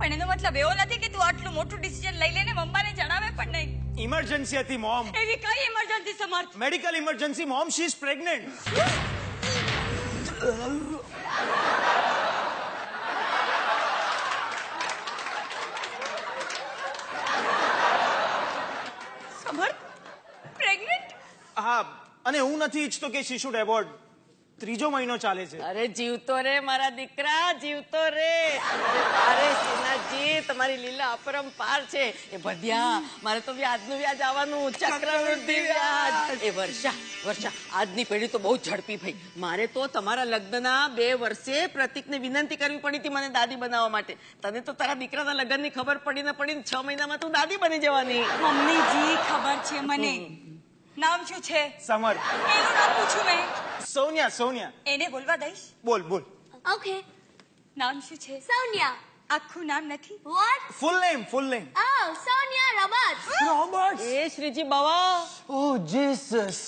પણ એનો મતલબ એવો નથી કે તું આટલું મોટું ડિસિઝન લઈ લેને મમ્માને જણાવે પણ નહીં. ઇમરજન્સી હતી મોમ. એવી કઈ emergency Samarth? Medical emergency mom, she is pregnant. Samarth pregnant? હા, અને હું નથી ઈચ્છતો કે શી શુડ એબોર્ટ. 3જો મહિનો ચાલે છે. અરે જીવતો રે મારા દીકરા, જીવતો રે. અરે શ્રીનાથજી, તમારી લીલા અપરંપાર છે. એ ભદ્યા, મારે તો વ્યાજનું વ્યાજ આવવાનું, ચક્રવૃદ્ધિ વ્યાજ. એ વર્ષા આજની પેઢી તો બહુ ઝડપી ભાઈ. મારે તો તમારા લગ્નના 2 વર્ષે પ્રતિકને વિનંતી કરવી પડી હતી મને દાદી બનાવવા માટે. તને તો તારા દીકરાના લગ્નની ખબર પડીને 6 મહિનામાં તું દાદી બની જવાની. મમ્મીજી ખબર છે મને. નામ શું છે? સમર્થ. એનું નામ પૂછું મેં. સોનિયા. એને બોલવા દઈશ? બોલ. Okay. નામ શું છે? Sonia. આખું નામ નથી? What? Full name. Oh, Sonia Roberts. Robert. એ શ્રીજી બાવા, ઓહ જીસસ.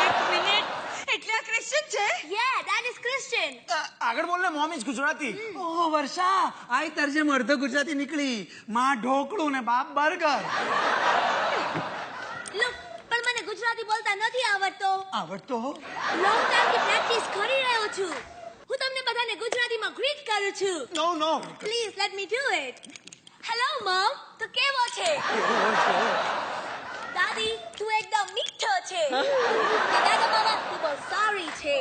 એક મિનિટ, એટલે આ ક્રિશ્ચન છે? Yeah, that is Christian. આગળ બોલ ને, મોમ ઇઝ ગુજરાતી. ઓહ વર્ષા, આઈ તરજેમ અડધો ગુજરાતી નીકળી. માં ઢોકળું ને બાપ બર્ગર. Look, પણ મને ગુજરાતી બોલતા નથી આવડતો. આવડતો? Long time થી પ્રેક્ટિસ કરી રહ્યો છું. હું તમને બધાને ગુજરાતીમાં ગ્રીટ કરું છું. નો. Please let me do it. Hello mom, તો કેવો છે? દાદી, તું એકદમ મીઠો છે. દાદા બાબા, તું બહુ સારી છે.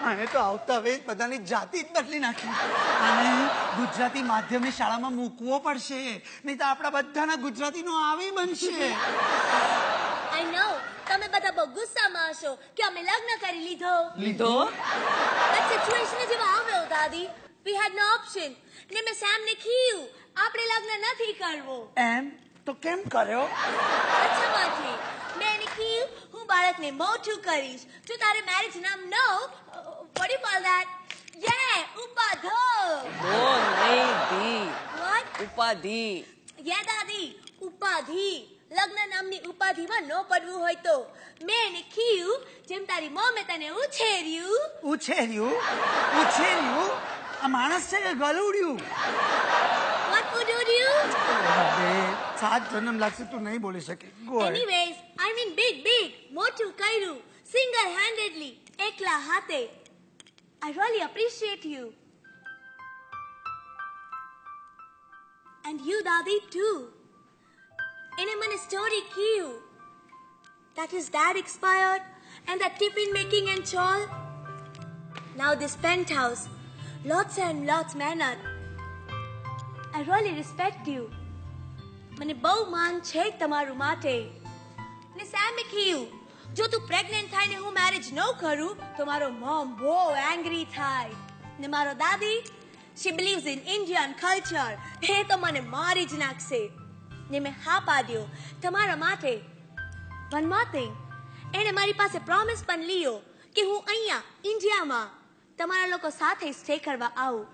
આને તો આવતા વેત બધાની જાતિ જ બદલી નાખી. અને ગુજરાતી માધ્યમની શાળામાં મૂકવો પડશે, નહીં તો આપણા બધાના ગુજરાતીનો આવી બનશે. I know, તમે બધા બહુ ગુસ્સામાં હશો કે અમે લગ્ન કરી લીધો. That situation જેવો આવ્યો દાદી. We had no option. ને મેં સેમને કીધું આપણે લગ્ન નથી કરવો. એમ તો કેમ કર્યો? અચ્છામાંથી મેં એને કીધું હું બાળકને મોટું કરીશ. જો તારે મેરેજ નામ નો what do you call that? Yeah, ઉપાધો. ઓ નહીં દી, What? ઉપાધિ. Yeah દાદી, ઉપાધિ. લગ્ન નામની ઉપાધિમાં ન પડવું હોય તો મેં એને કીધું જેમ તારી મમ્મી તને ઉછેર્યું. આ માણસ છે કે ગલુડિયું? What would you do? 7 જન્મ લાગશે તું નહીં બોલી શકે. Go ahead. Anyways, I mean big, મોટું કર્યું, single handedly, એકલા હાથે. I really appreciate you. And you, Daddy, too. એને મને સ્ટોરી કીધું that his dad expired and that tiffin making and all. Now this penthouse, lots and lots મહેનત. I really respect you. મને બહુ માન છે તમારું માટે. ને સેમે કીધું જો તું પ્રેગ્નન્ટ થાય ને હું મેરેજ ન કરું તો મારો મોમ બહુ એંગ્રી થાય. ને મારો દાદી, she believes in Indian culture. એ તો મને મારી જ નાખશે. ને મેં હા પાડ્યો તમારા માટે. One more thing, એણે મારી પાસે પ્રોમિસ પણ લીધો કે હું અહીંયા ઇન્ડિયામાં તમારા લોકો સાથે સ્ટે કરવા આવું.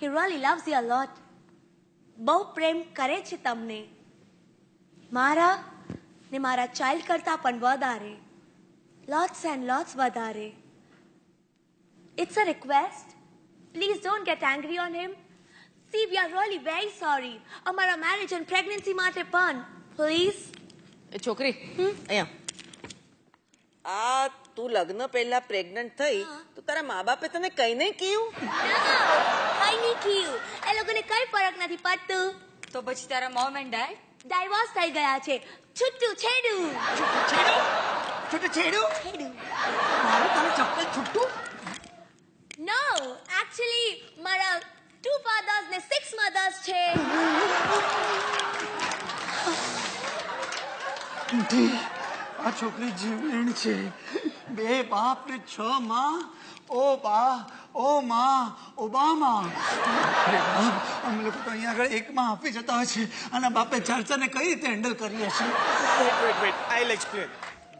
He really loves you a lot. બહુ પ્રેમ કરે છે તમને, મારા ને મારા ચાઇલ્ડ કરતા પણ વધારે. Lots and lots વધારે. It's a request. Please don't get angry on him. See, we are really very sorry. અમારા marriage and pregnancy માટે પણ. Please. એ છોકરી, અહીંયા આ તું લગ્ન પહેલા પ્રેગ્નન્ટ થઈ તો તારા મા બાપે તને કઈ નહીં કીધું? કઈ નહીં કીધું. એ લોકોને કઈ ફરક નથી પડતું. તો પછી તારા મોમ એન્ડ ડેડ ડાયવોર્સ થઈ ગયા છે. છૂટું છેડું. મારું તને ચપ્પલ છૂટું? No, actually મારા 2 fathers ને 6 mothers છે. આ છોકરી જીવલેણ છે. 2 બાપ ને 6 માં. ઓ બા, ઓ માં, ઓબામા. અમે લોકો તો અહીંયા આગળ એકમાં આપી જતા હોય છે. આના બાપે ચર્ચાને કઈ રીતે હેન્ડલ કરી હશે? Wait I will explain.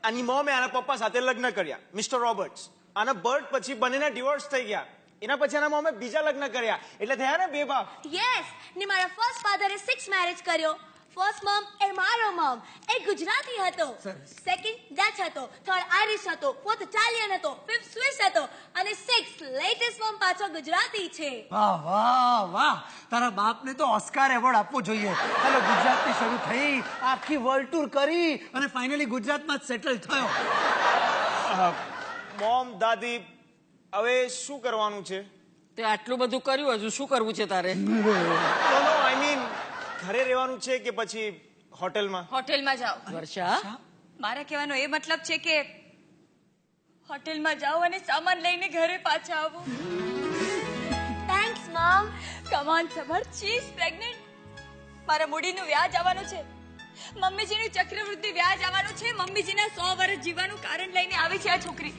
આની મોમે આના પપ્પા સાથે લગ્ન કર્યા, મિસ્ટર રોબર્ટ્સ. આના બર્થ પછી બંનેના ડિવોર્સ થઈ ગયા. એના પછી આના મોમે બીજા લગ્ન કર્યા, એટલે થયા ને 2 બાપ. Yes, ને મારા ફર્સ્ટ ફાધરે 6 મેરેજ કર્યો. ફર્સ્ટ મમ એ મારો મમ એ ગુજરાતી હતો, સેકન્ડ ડચ હતો, થર્ડ આયરિશ હતો, ફોર્થ ઇટાલિયન હતો, ફિફ્થ સ્વિસ હતો અને સિક્સ્થ લેટેસ્ટ મમ પાછો ગુજરાતી છે. વાહ વાહ વાહ, તારા બાપને તો ઓસ્કાર એવોર્ડ આપવો જોઈએ. તારે ગુજરાતથી શરૂ થઈ, આખી વર્લ્ડ ટૂર કરી અને ફાઇનલી ગુજરાતમાં જ સેટલ થયો. મોમ, દાદી, હવે શું કરવાનું છે? તે આટલું બધું કર્યું, હજુ શું કરવું છે તારે? નો આઈ મીન ઘરે રહેવાનું છે કે પછી હોટેલમાં? હોટેલમાં જાઓ. વર્ષા, મારા કહેવાનો એ મતલબ છે કે હોટેલમાં જાઓ અને સામાન લઈને ઘરે પાછા આવો. Thanks mum. કમ ઓન સબર, શી ઇઝ પ્રેગ્નન્ટ. મારા મૂડીનું વ્યાજ આવવાનું છે, મમ્મીજીનું ચક્રવૃદ્ધિ વ્યાજ આવવાનું છે, મમ્મીજીના 100 વર્ષ જીવવાનું કારણ લઈને આવી છે આ છોકરી.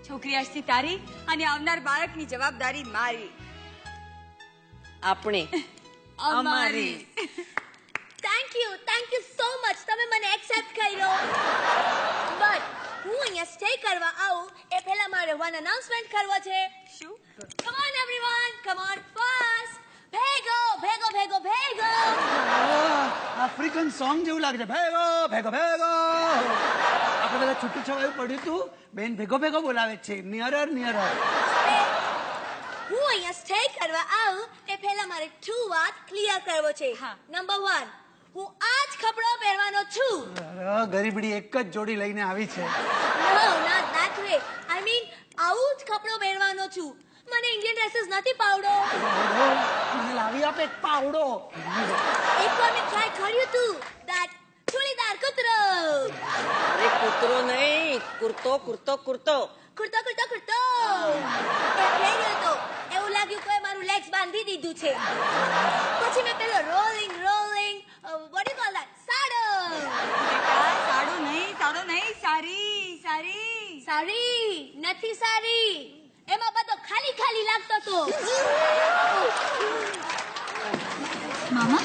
છોકરી આજથી તારી અને આવનાર બાળકની જવાબદારી મારી. આપણે અમારી. Thank you so much. તમે મને એક્સેપ્ટ કર્યો. બટ હું અહીંયા સ્ટે કરવા આવું એ પહેલા મારે વન અનાઉન્સમેન્ટ કરવો છે. શું? Come on everyone, come on fast. ભેગો ભેગો ભેગો ભેગો. આફ્રિકન સોંગ જેવું લાગે છે. ભેગો ભેગો ભેગો. આપણે બધા છૂટું છવાયું પડ્યું તું, બેન ભેગો ભેગો બોલાવે છે. નિયરર નિયરર. હું અહીંયા સ્ટે કરવા આવું એ પહેલા મારે 2 વાત ક્લિયર કરવો છે. હા. નંબર 1, હું આ જ કપડો પહેરવાનો છું. અરે, ગરીબડી એક જ જોડી લઈને આવી છે. No not that way. I mean આવું જ કપડો પહેરવાનો છું. મને ઇન્ડિયન ડ્રેસીસ નથી પાવડો. પાવડો? મને લાવી આપે એક પાવડો. એકવાર મેં ટ્રાય કર્યું હતું ધેટ ચૂડીદાર કૂતરો. અરે કૂતરો નહીં, કુર્તો કુર્તો કુર્તો. કુર્તો કુર્તો કુર્તો એ પહેર્યો તો એવું લાગ્યું કોઈ મારું લેગ્સ બાંધી દીધું છે. પછી મેં પેલો rolling what do you call that? સાડો. બેટા, સાડું નહીં, સારી. સારી નથી સારી, એમાં બધો ખાલી ખાલી લાગતો તો. મામા,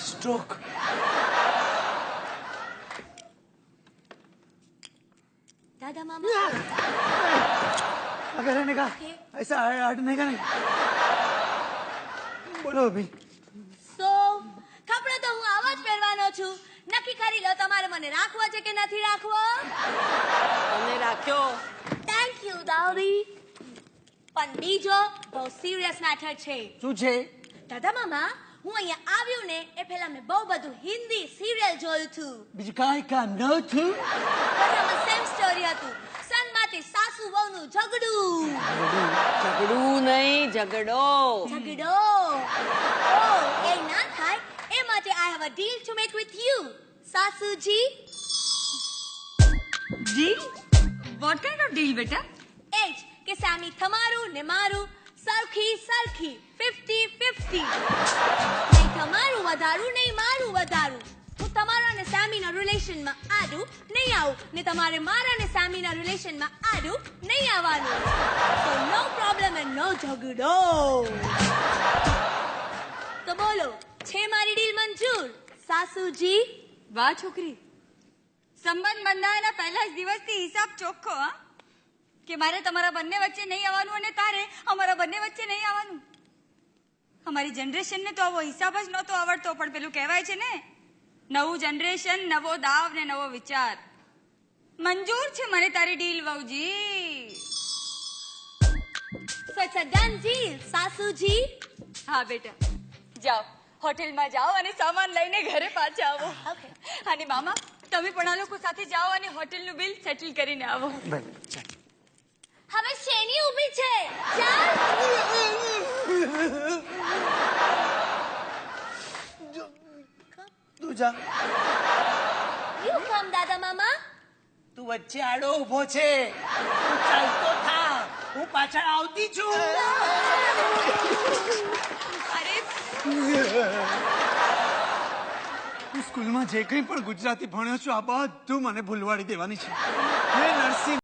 स्ट्रोक. દાદા મામા अगर रहने का ऐसा हटने का नहीं. बोलो अभी. સો કપડો તો હું આવો જ પહેરવાનો છું. નક્કી કરી લો તમારે મને રાખવો છે કે નથી રાખવો. તમે રાખ્યો. થેન્ક યુ દાદી. પણ બીજો બહુ સિરિયસ મેટર છે. શું છે? દાદા મામા, હું અહીંયા આવ્યું ને એ પહેલા મેં બહુ બધું હિન્દી સિરિયલ જોયું હતું. બીજું કાંઈ કામ ન થયું? બધામાં સેમ સ્ટોરી હતું. સનમાંથી સાસુ વહુનું ઝઘડું. ઝઘડું નહીં, ઝઘડો. ઝઘડો. ઓ એ ના થાય એ માટે I have a deal to make with you સાસુજી. Deal? What kind of deal બેટા? એ જ કે સામી તમારું ને મારું સરખી 50-50. નહીં તમારું વધારું નહીં મારું વધારું. હું તમારા અને સામીના રિલેશનમાં આડું નહીં આવું ને તમારે મારા અને સામીના રિલેશનમાં આડું નહીં આવવાનું. સો નો પ્રોબ્લેમ એન્ડ નો ઝઘડો. તો બોલો, છે મારી ડીલ મંજૂર સાસુજી? વાહ છોકરી, સંબંધ બંધાયાના પહેલા જ દિવસથી હિસાબ ચોખ્ખો. હા, કે મારે તમારા બંને વચ્ચે નહીં આવવાનું અને તારે અમારા બંને વચ્ચે નહીં આવવાનું. અમારી જનરેશનને તો આવો હિસાબ જ નહોતો આવડતો, પણ પેલું કહેવાય છે ને, નવું જનરેશન, નવો દાવ ને નવો વિચાર. મંજૂર છે મને તારી ડીલ વહુજી. So it's a done deal સાસુજી. હા બેટા, જાઓ હોટેલમાં જાઓ અને સામાન લઈને ઘરે પાછા આવો. Okay. અને મામા, તમે પણ આ લોકો સાથે જાઓ અને હોટેલનું બિલ સેટલ કરીને આવો. હવે શેની ઊભી છે? ચાલ. તું જા. You come દાદા મામા. તું વચ્ચે આડો ઊભો છે. તું ચાલતો થા, હું પાછળ આવતી છું. અરે હું સ્કૂલમાં જે કંઈ પણ ગુજરાતી ભણ્યો છું આ બધું મને ભૂલવાડી દેવાની છે. હે નરસિંહ.